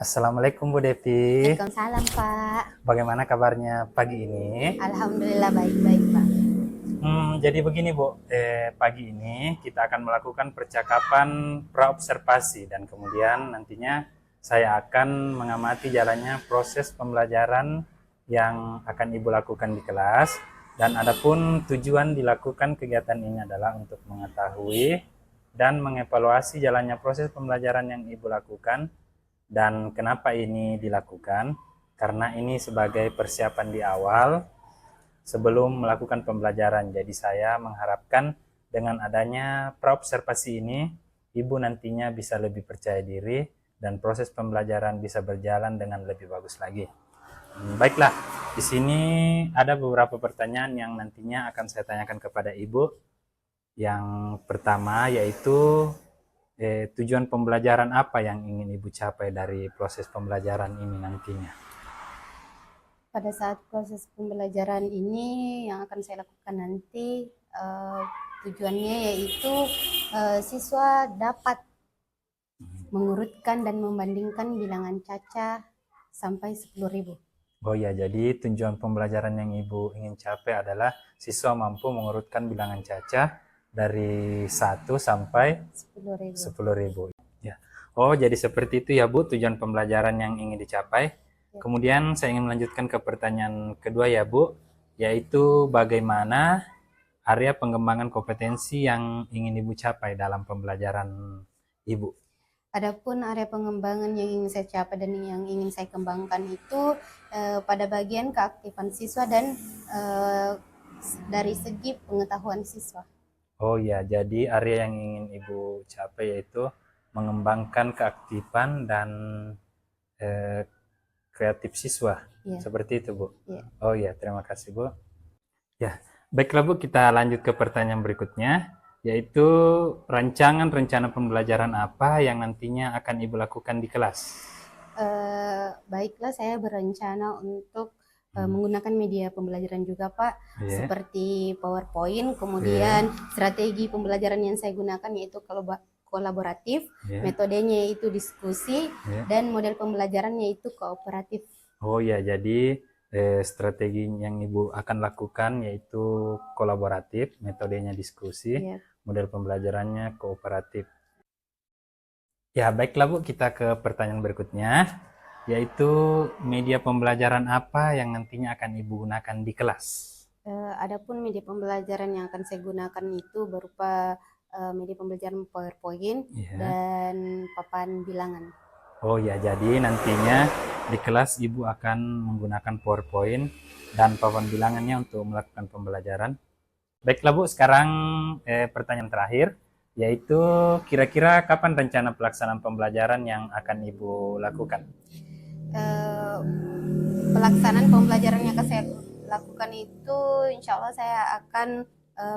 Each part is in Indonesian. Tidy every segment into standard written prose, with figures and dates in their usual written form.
Assalamualaikum Bu Devi. Waalaikumsalam Pak. Bagaimana kabarnya pagi ini? Alhamdulillah baik-baik Pak. Jadi begini Bu, pagi ini kita akan melakukan percakapan praobservasi dan kemudian nantinya saya akan mengamati jalannya proses pembelajaran yang akan Ibu lakukan di kelas. Dan adapun tujuan dilakukan kegiatan ini adalah untuk mengetahui dan mengevaluasi jalannya proses pembelajaran yang Ibu lakukan. Dan kenapa ini dilakukan? Karena ini sebagai persiapan di awal sebelum melakukan pembelajaran. Jadi saya mengharapkan dengan adanya praobservasi ini, Ibu nantinya bisa lebih percaya diri dan proses pembelajaran bisa berjalan dengan lebih bagus lagi. Baiklah, di sini ada beberapa pertanyaan yang nantinya akan saya tanyakan kepada Ibu. Yang pertama yaitu tujuan pembelajaran apa yang ingin Ibu capai dari proses pembelajaran ini nantinya? Pada saat proses pembelajaran ini yang akan saya lakukan nanti tujuannya yaitu siswa dapat mengurutkan dan membandingkan bilangan caca sampai 10.000. Oh ya, jadi tujuan pembelajaran yang Ibu ingin capai adalah siswa mampu mengurutkan bilangan caca dari 1 sampai 10.000. Ya. Oh, jadi seperti itu ya Bu, tujuan pembelajaran yang ingin dicapai. Ya. Kemudian saya ingin melanjutkan ke pertanyaan kedua ya Bu, yaitu bagaimana area pengembangan kompetensi yang ingin Ibu capai dalam pembelajaran Ibu? Adapun area pengembangan yang ingin saya capai dan yang ingin saya kembangkan itu pada bagian keaktifan siswa dan dari segi pengetahuan siswa. Oh ya, jadi area yang ingin Ibu capai yaitu mengembangkan keaktifan dan kreatif siswa. Ya. Seperti itu Bu. Ya. Oh ya, terima kasih Bu. Ya, baiklah Bu, kita lanjut ke pertanyaan berikutnya, yaitu rancangan rencana pembelajaran apa yang nantinya akan Ibu lakukan di kelas? Baiklah, saya berencana untuk menggunakan media pembelajaran juga Pak, seperti PowerPoint, kemudian strategi pembelajaran yang saya gunakan yaitu kolaboratif, metodenya yaitu diskusi, dan model pembelajarannya itu kooperatif. Oh ya, jadi strategi yang Ibu akan lakukan yaitu kolaboratif, metodenya diskusi, model pembelajarannya kooperatif. Ya, baiklah Bu, kita ke pertanyaan berikutnya, yaitu media pembelajaran apa yang nantinya akan Ibu gunakan di kelas? Adapun media pembelajaran yang akan saya gunakan itu berupa media pembelajaran PowerPoint dan papan bilangan. Oh ya, jadi nantinya di kelas Ibu akan menggunakan PowerPoint dan papan bilangannya untuk melakukan pembelajaran. Baiklah Bu, sekarang pertanyaan terakhir, yaitu kira-kira kapan rencana pelaksanaan pembelajaran yang akan Ibu lakukan? Pelaksanaan pembelajaran yang akan saya lakukan itu insya Allah saya akan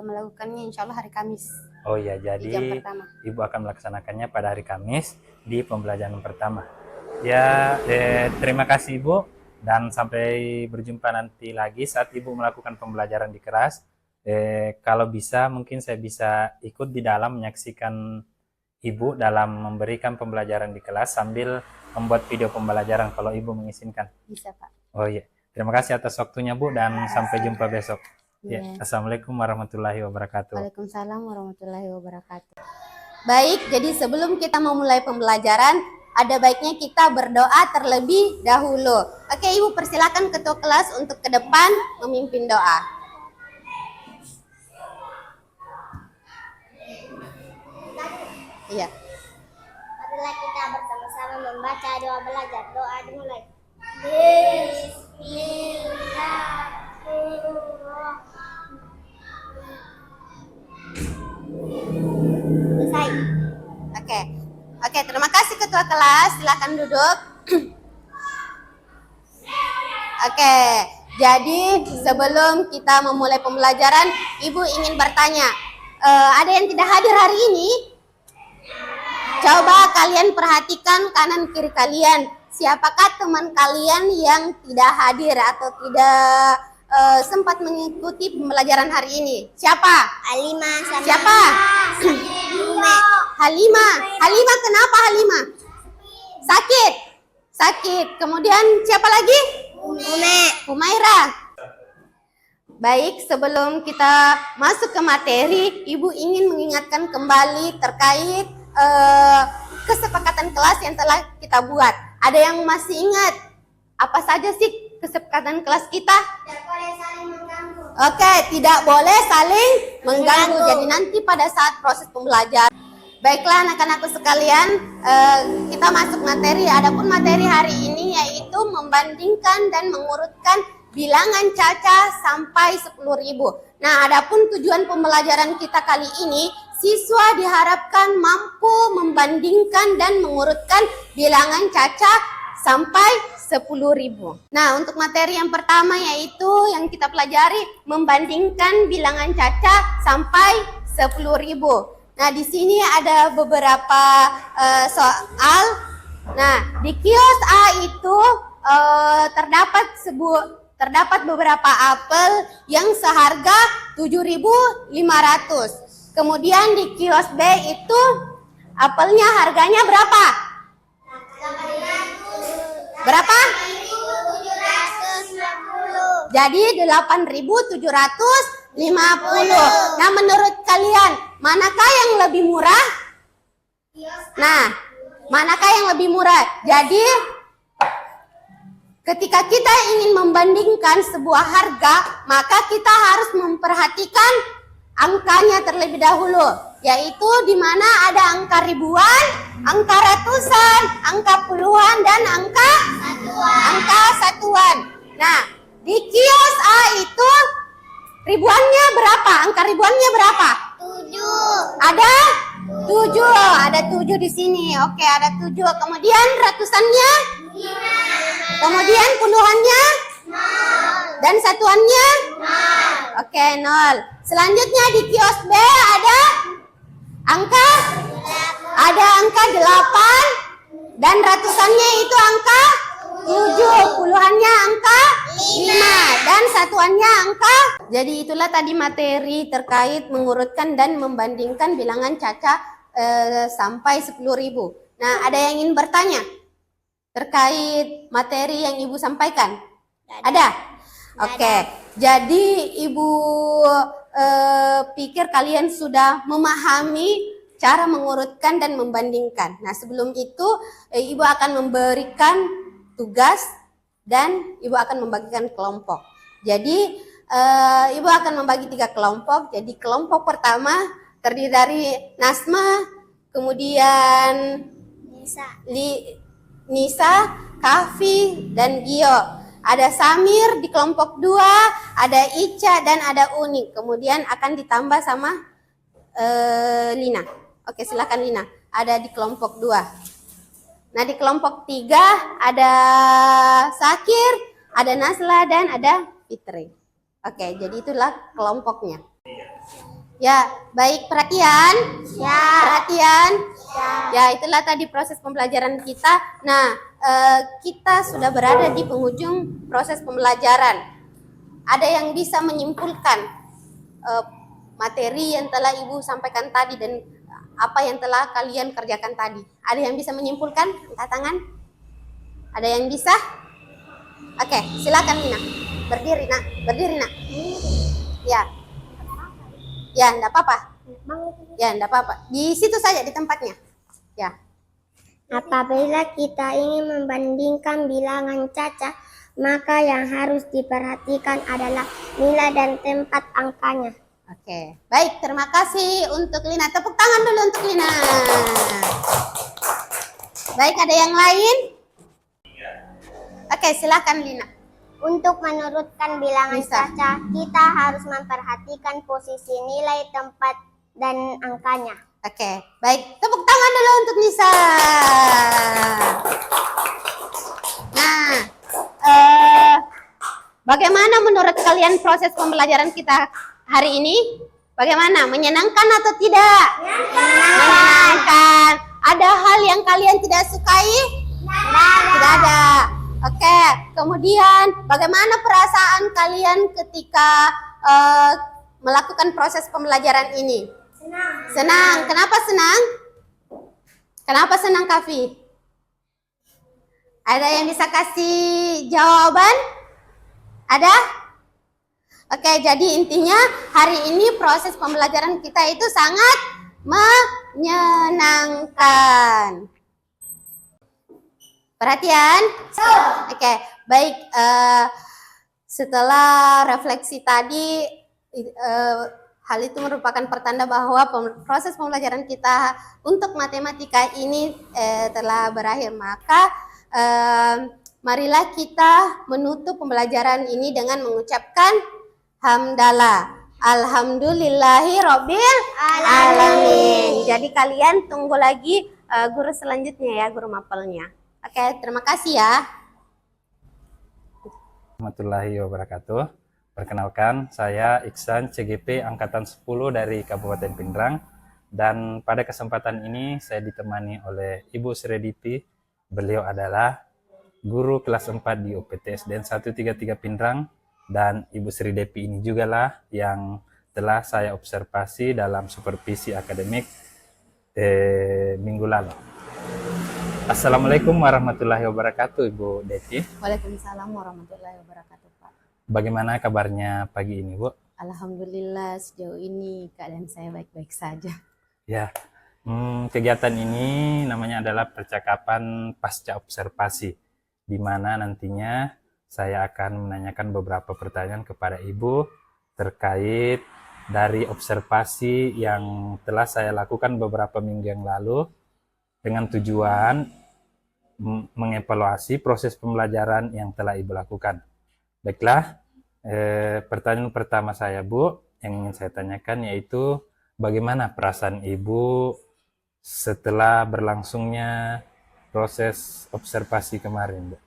melakukannya insya Allah hari Kamis. Oh ya, jadi jam pertama. Ibu akan melaksanakannya pada hari Kamis di pembelajaran pertama. Ya, terima kasih Ibu, dan sampai berjumpa nanti lagi saat Ibu melakukan pembelajaran di kelas. Kalau bisa mungkin saya bisa ikut di dalam menyaksikan Ibu dalam memberikan pembelajaran di kelas sambil membuat video pembelajaran kalau Ibu mengizinkan. Bisa Pak. Oh iya, terima kasih atas waktunya Bu, dan sampai jumpa besok. Ya. Assalamualaikum warahmatullahi wabarakatuh. Waalaikumsalam warahmatullahi wabarakatuh. Baik, jadi sebelum kita memulai pembelajaran, ada baiknya kita berdoa terlebih dahulu. Oke, Ibu persilakan ketua kelas untuk ke depan memimpin doa. Iya. Marilah kita bersama-sama membaca doa belajar. Doa dimulai. Bismillahirrahmanirrahim. Selesai. Oke, terima kasih ketua kelas. Silakan duduk. Oke, jadi sebelum kita memulai pembelajaran, Ibu ingin bertanya, ada yang tidak hadir hari ini? Coba kalian perhatikan kanan kiri kalian. Siapakah teman kalian yang tidak hadir atau tidak sempat mengikuti pembelajaran hari ini? Siapa? Halimah sama Siapa? Halimah. Halimah kenapa Halimah? Sakit. Sakit. Kemudian siapa lagi? Humaira. Baik, sebelum kita masuk ke materi, Ibu ingin mengingatkan kembali terkait kesepakatan kelas yang telah kita buat. Ada yang masih ingat? Apa saja sih kesepakatan kelas kita? Tidak boleh saling mengganggu. Oke, tidak boleh saling mengganggu. Jadi nanti pada saat proses pembelajaran. Baiklah anak-anakku sekalian, kita masuk materi. Adapun materi hari ini yaitu membandingkan dan mengurutkan bilangan caca sampai 10.000. Nah, adapun tujuan pembelajaran kita kali ini, siswa diharapkan mampu membandingkan dan mengurutkan bilangan caca sampai 10.000. Nah, untuk materi yang pertama yaitu yang kita pelajari membandingkan bilangan caca sampai 10.000. Nah, di sini ada beberapa soal. Nah, di kios A itu terdapat beberapa apel yang seharga 7.500. Kemudian di kios B itu apelnya harganya berapa? Berapa? 8.750. Jadi 8.750. Nah, menurut kalian manakah yang lebih murah? Nah, manakah yang lebih murah? Jadi ketika kita ingin membandingkan sebuah harga, maka kita harus memperhatikan angkanya terlebih dahulu, yaitu di mana ada angka ribuan, angka ratusan, angka puluhan, dan angka satuan. Nah, di kios A itu ribuannya berapa? Angka ribuannya berapa? 7. Ada 7. Ada 7 di sini. Oke, ada 7. Kemudian ratusannya? 5. Kemudian puluhannya? 0. Dan satuannya? 0. Oke, 0. Selanjutnya di kios B ada angka? Ada angka 8. Dan ratusannya itu angka 7. Puluhannya angka 5. Dan satuannya angka. Jadi itulah tadi materi terkait mengurutkan dan membandingkan bilangan caca sampai 10.000. Nah, ada yang ingin bertanya terkait materi yang Ibu sampaikan? Ada? Oke. Jadi Ibu pikir kalian sudah memahami cara mengurutkan dan membandingkan. Nah, sebelum itu Ibu akan memberikan tugas dan Ibu akan membagikan kelompok. Jadi Ibu akan membagi 3 kelompok. Jadi kelompok pertama terdiri dari Nasma, kemudian Nisa, Kafi, dan Gio. Ada Samir di kelompok 2, ada Ica dan ada Uni. Kemudian akan ditambah sama Lina. Oke, silakan Lina. Ada di kelompok 2. Nah, di kelompok 3 ada Sakir, ada Nasla, dan ada Fitri. Oke, jadi itulah kelompoknya. Ya, baik, perhatian. Ya. Perhatian. Ya, itulah tadi proses pembelajaran kita. Nah, kita sudah berada di penghujung proses pembelajaran. Ada yang bisa menyimpulkan materi yang telah Ibu sampaikan tadi dan apa yang telah kalian kerjakan tadi? Ada yang bisa menyimpulkan? Angkat tangan. Ada yang bisa? Oke, silakan Lina. Berdiri, Nak. Berdiri, Nak. Ya. Ya, enggak apa-apa. Ya, enggak apa-apa. Di situ saja, di tempatnya. Ya. Apabila kita ingin membandingkan bilangan caca, maka yang harus diperhatikan adalah nilai dan tempat angkanya. Oke, baik. Terima kasih untuk Lina. Tepuk tangan dulu untuk Lina. Baik, ada yang lain? Oke, silakan Lina. Untuk menurutkan bilangan Bisa. caca, kita harus memperhatikan posisi nilai, tempat, dan angkanya. Oke, baik. Tepuk tangan dulu untuk Nisa. Nah, bagaimana menurut kalian proses pembelajaran kita hari ini? Bagaimana? Menyenangkan atau tidak? Menyenangkan. Ada hal yang kalian tidak sukai? Tidak ada. Oke, kemudian bagaimana perasaan kalian ketika melakukan proses pembelajaran ini? Senang. Kenapa senang? Kenapa senang, Kafi? Ada yang bisa kasih jawaban? Ada? Oke, jadi intinya hari ini proses pembelajaran kita itu sangat menyenangkan. Perhatian? Oke, baik. Setelah refleksi tadi, hal itu merupakan pertanda bahwa proses pembelajaran kita untuk matematika ini telah berakhir. Maka marilah kita menutup pembelajaran ini dengan mengucapkan hamdalah. Alhamdulillahi robbil alamin. Jadi kalian tunggu lagi guru selanjutnya ya, guru mapelnya. Oke, terima kasih ya. Warahmatullahi wabarakatuh. Perkenalkan, saya Iksan CGP Angkatan 10 dari Kabupaten Pindrang. Dan pada kesempatan ini saya ditemani oleh Ibu Srediti. Beliau adalah guru kelas 4 di UPT SDN 133 Pindrang. Dan Ibu Sri Depi ini juga lah yang telah saya observasi dalam supervisi akademik minggu lalu. Assalamualaikum warahmatullahi wabarakatuh, Ibu Depi. Waalaikumsalam warahmatullahi wabarakatuh, Pak. Bagaimana kabarnya pagi ini, Bu? Alhamdulillah sejauh ini keadaan saya baik-baik saja. Ya, kegiatan ini namanya adalah percakapan pasca observasi, di mana nantinya saya akan menanyakan beberapa pertanyaan kepada Ibu terkait dari observasi yang telah saya lakukan beberapa minggu yang lalu dengan tujuan mengevaluasi proses pembelajaran yang telah Ibu lakukan. Baiklah, pertanyaan pertama saya, Bu, yang ingin saya tanyakan yaitu bagaimana perasaan Ibu setelah berlangsungnya proses observasi kemarin, Bu?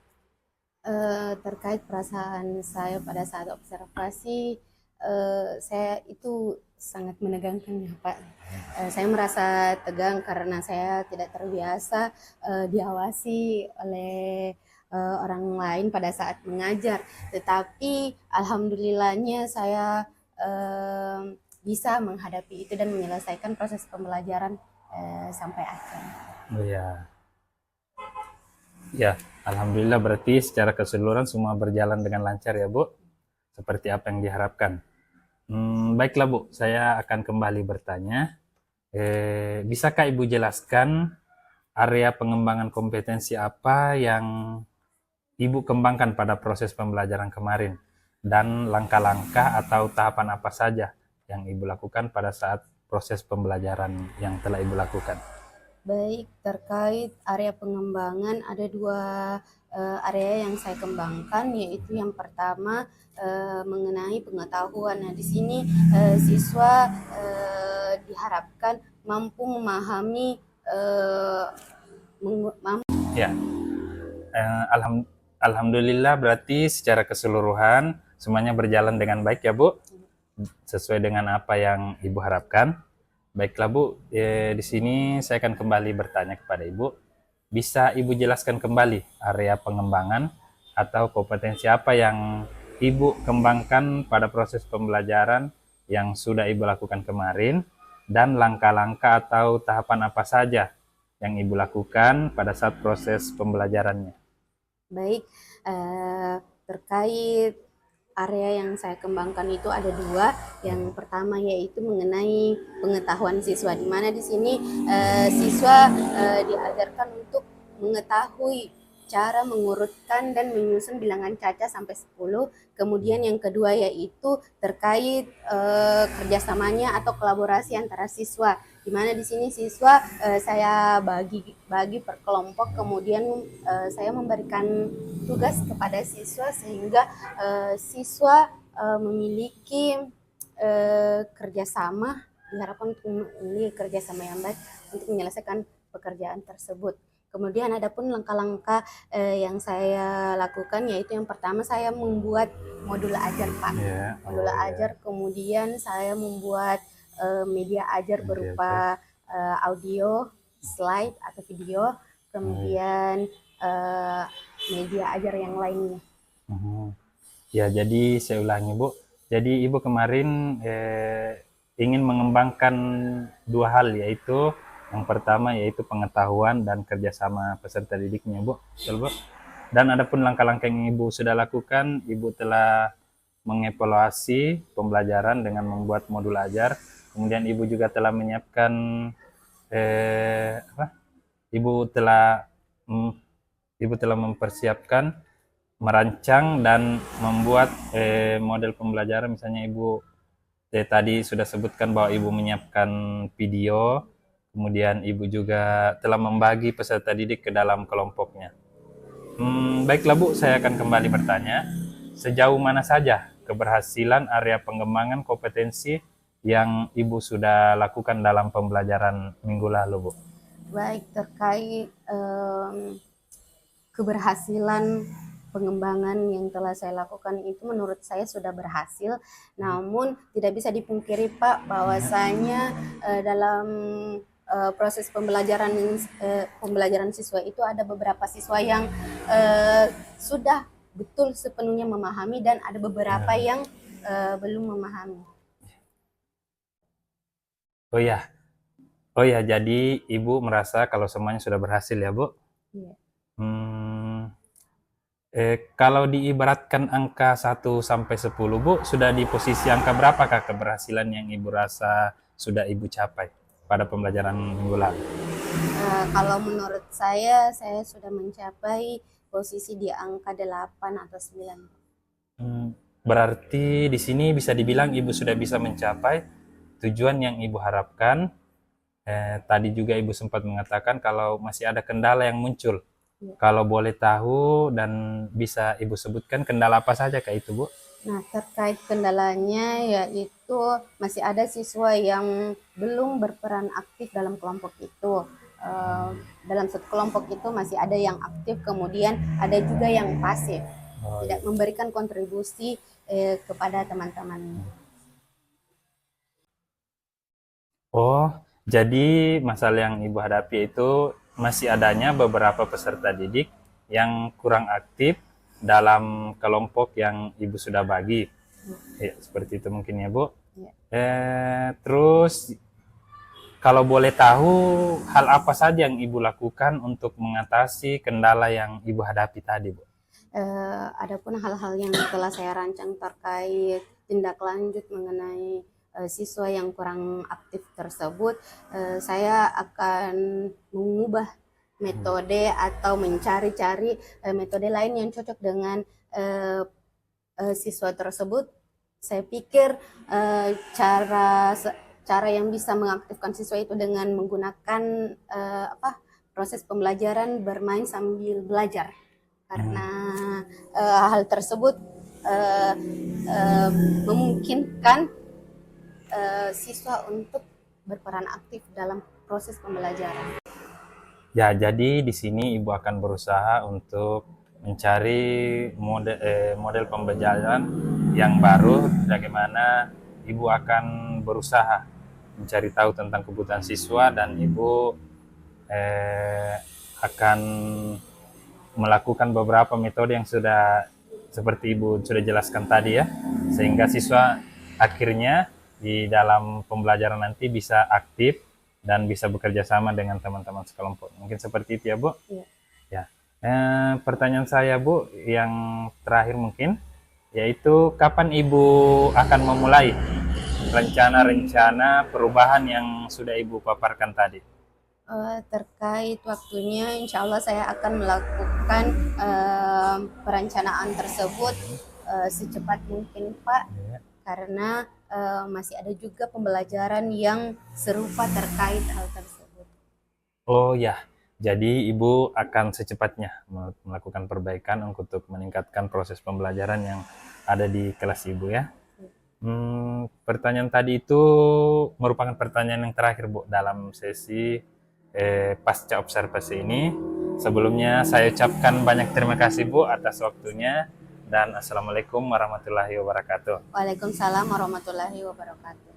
Terkait perasaan saya pada saat observasi, saya itu sangat menegangkan ya Pak. Saya merasa tegang karena saya tidak terbiasa diawasi oleh orang lain pada saat mengajar. Tetapi alhamdulillahnya saya bisa menghadapi itu dan menyelesaikan proses pembelajaran sampai akhir. Oh ya. Ya, alhamdulillah berarti secara keseluruhan semua berjalan dengan lancar ya, Bu. Seperti apa yang diharapkan. Baiklah, Bu, saya akan kembali bertanya. Bisakah Ibu jelaskan area pengembangan kompetensi apa yang Ibu kembangkan pada proses pembelajaran kemarin? Dan langkah-langkah atau tahapan apa saja yang Ibu lakukan pada saat proses pembelajaran yang telah Ibu lakukan? Baik, terkait area pengembangan ada dua area yang saya kembangkan, yaitu yang pertama mengenai pengetahuan. Nah, di sini siswa diharapkan mampu memahami Ya, alhamdulillah berarti secara keseluruhan semuanya berjalan dengan baik ya, Bu, sesuai dengan apa yang Ibu harapkan. Baiklah, Bu, di sini saya akan kembali bertanya kepada Ibu. Bisa Ibu jelaskan kembali area pengembangan atau kompetensi apa yang Ibu kembangkan pada proses pembelajaran yang sudah Ibu lakukan kemarin, dan langkah-langkah atau tahapan apa saja yang Ibu lakukan pada saat proses pembelajarannya? Baik, terkait area yang saya kembangkan itu ada dua. Yang pertama yaitu mengenai pengetahuan siswa, di mana di sini siswa diajarkan untuk mengetahui cara mengurutkan dan menyusun bilangan caca sampai 10. Kemudian yang kedua yaitu terkait kerjasamanya atau kolaborasi antara siswa, di mana di sini siswa saya bagi per kelompok, kemudian saya memberikan tugas kepada siswa sehingga siswa memiliki kerjasama, diharapkan ini kerjasama yang baik untuk menyelesaikan pekerjaan tersebut. Kemudian ada pun langkah-langkah yang saya lakukan, yaitu yang pertama saya membuat modul ajar, Pak. Modul ajar, kemudian saya membuat media ajar berupa audio, slide atau video, kemudian media ajar yang lainnya. Ya, jadi saya ulangi, Bu. Jadi Ibu kemarin ingin mengembangkan dua hal, yaitu yang pertama yaitu pengetahuan dan kerjasama peserta didiknya, Bu. Betul, Bu? Dan adapun langkah-langkah yang Ibu sudah lakukan, Ibu telah mengevaluasi pembelajaran dengan membuat modul ajar. Kemudian Ibu juga telah menyiapkan Ibu telah Ibu telah mempersiapkan, merancang dan membuat model pembelajaran. Misalnya Ibu tadi sudah sebutkan bahwa Ibu menyiapkan video, kemudian Ibu juga telah membagi peserta didik ke dalam kelompoknya. Baiklah Bu, saya akan kembali bertanya, sejauh mana saja keberhasilan area pengembangan kompetensi yang Ibu sudah lakukan dalam pembelajaran minggu lalu, Bu? Baik, terkait keberhasilan pengembangan yang telah saya lakukan itu menurut saya sudah berhasil. Namun tidak bisa dipungkiri Pak bahwasanya dalam proses pembelajaran siswa itu ada beberapa siswa yang sudah betul sepenuhnya memahami dan ada beberapa yang belum memahami. Oh ya, jadi Ibu merasa kalau semuanya sudah berhasil ya, Bu? Iya. Kalau diibaratkan angka 1 sampai 10, Bu, sudah di posisi angka berapakah keberhasilan yang Ibu rasa sudah Ibu capai pada pembelajaran minggu lalu? Kalau menurut saya sudah mencapai posisi di angka 8 atau 9. Berarti di sini bisa dibilang Ibu sudah bisa mencapai tujuan yang Ibu harapkan. Tadi juga Ibu sempat mengatakan kalau masih ada kendala yang muncul. Ya. Kalau boleh tahu dan bisa Ibu sebutkan kendala apa saja Kak itu, Bu? Nah, terkait kendalanya yaitu masih ada siswa yang belum berperan aktif dalam kelompok itu. Dalam satu kelompok itu masih ada yang aktif, kemudian ada juga yang pasif, tidak memberikan kontribusi kepada teman-teman. Oh, jadi masalah yang Ibu hadapi itu masih adanya beberapa peserta didik yang kurang aktif dalam kelompok yang Ibu sudah bagi. Ya, seperti itu mungkin ya, Bu. Ya. Terus kalau boleh tahu hal apa saja yang Ibu lakukan untuk mengatasi kendala yang Ibu hadapi tadi, Bu? Adapun hal-hal yang telah saya rancang terkait tindak lanjut mengenai siswa yang kurang aktif tersebut, saya akan mengubah metode atau mencari-cari metode lain yang cocok dengan siswa tersebut. Saya pikir cara yang bisa mengaktifkan siswa itu dengan menggunakan proses pembelajaran bermain sambil belajar, karena hal tersebut memungkinkan siswa untuk berperan aktif dalam proses pembelajaran. Ya, jadi di sini Ibu akan berusaha untuk mencari model pembelajaran yang baru, bagaimana Ibu akan berusaha mencari tahu tentang kebutuhan siswa dan Ibu akan melakukan beberapa metode yang sudah seperti Ibu sudah jelaskan tadi ya, sehingga siswa akhirnya di dalam pembelajaran nanti bisa aktif dan bisa bekerja sama dengan teman-teman sekelompok. Mungkin seperti itu ya, Bu? Iya. Ya. Pertanyaan saya, Bu, yang terakhir mungkin, yaitu kapan Ibu akan memulai rencana-rencana perubahan yang sudah Ibu paparkan tadi? Terkait waktunya, insya Allah saya akan melakukan perencanaan tersebut secepat mungkin, Pak, karena masih ada juga pembelajaran yang serupa terkait hal tersebut. Oh ya, jadi Ibu akan secepatnya melakukan perbaikan untuk meningkatkan proses pembelajaran yang ada di kelas Ibu ya. Pertanyaan tadi itu merupakan pertanyaan yang terakhir, Bu, dalam sesi pasca observasi ini. Sebelumnya saya ucapkan banyak terima kasih, Bu, atas waktunya. Dan Assalamualaikum warahmatullahi wabarakatuh. Waalaikumsalam warahmatullahi wabarakatuh.